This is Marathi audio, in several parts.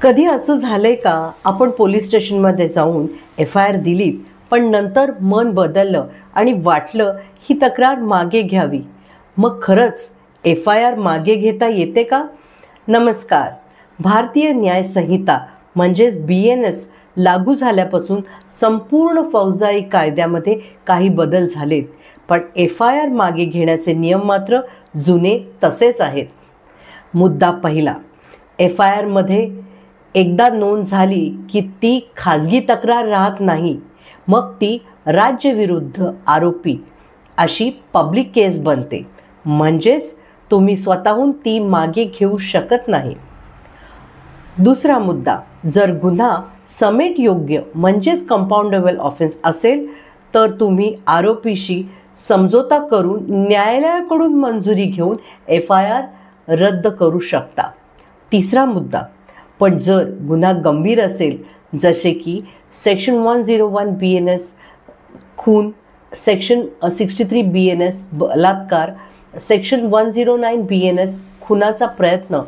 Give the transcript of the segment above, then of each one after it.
कधी असं झालंय का, आपण पोलीस स्टेशनमध्ये जाऊन FIR दिलीत, पण नंतर मन बदललं आणि वाटलं ही तक्रार मागे घ्यावी. मग खरंच FIR मागे घेता येते का? नमस्कार. भारतीय न्याय संहिता म्हणजेच BNS लागू झाल्यापासून संपूर्ण फौजदारी कायद्यामध्ये काही बदल झालेत, पण FIR मागे घेण्याचे नियम मात्र जुने तसेच आहेत. मुद्दा पहिला, FIR मध्ये एकदा नोंद झाली की ती खाजगी तक्रार राहत नाही, मग ती राज्यविरुद्ध आरोपी अशी पब्लिक केस बनते. म्हणजेच तुम्ही स्वतःहून ती मागे घेऊ शकत नाही. दुसरा मुद्दा, जर गुन्हा समेट योग्य म्हणजेच कंपाऊंडेबल ऑफेन्स असेल तर तुम्ही आरोपीशी समझोता करून न्यायालयाकडून मंजुरी घेऊन FIR रद्द करू शकता. तिसरा मुद्दा, पण जर गुन्हा गंभीर असेल, जसे की सेक्शन 101 BNS खून, सेक्शन 63 BNS बलात्कार, सेक्शन 109 BNS खुनाचा प्रयत्न,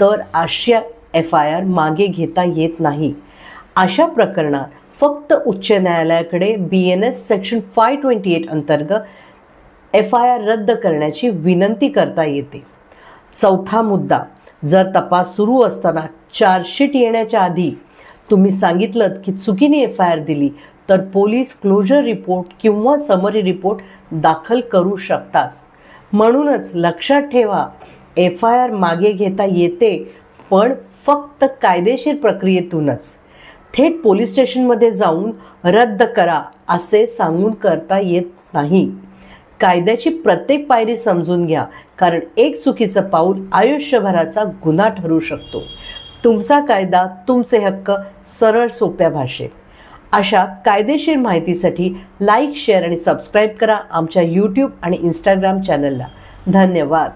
तर अशा FIR मागे घेता येत नाही. अशा प्रकरणात फक्त उच्च न्यायालयाकडे BNS सेक्शन 528 अंतर्गत FIR रद्द करण्याची विनंती करता येते. चौथा मुद्दा, जर तपास सुरू असताना चार्जशीट येण्याच्या आधी तुम्ही सांगितलं की चुकीने FIR दिली, तर पोलीस क्लोजर रिपोर्ट किंवा समरी रिपोर्ट दाखल करू शकतात. म्हणूनच लक्षात ठेवा, FIR मागे घेता येते, पण फक्त कायदेशीर प्रक्रियेतूनच. थेट पोलीस स्टेशनमध्ये जाऊन रद्द करा असे सांगून करता येत नाही. कायद्याची प्रत्येक पायरी समजून घ्या, कारण एक चुकीचं पाऊल आयुष्यभराचा गुन्हा ठरू शकतो. तुमचा कायदा, तुमचे हक्क, सरळ सोप्या भाषेत. अशा कायदेशीर माहितीसाठी लाईक, शेअर आणि सबस्क्राईब करा आमच्या YouTube आणि Instagram चॅनलला. धन्यवाद.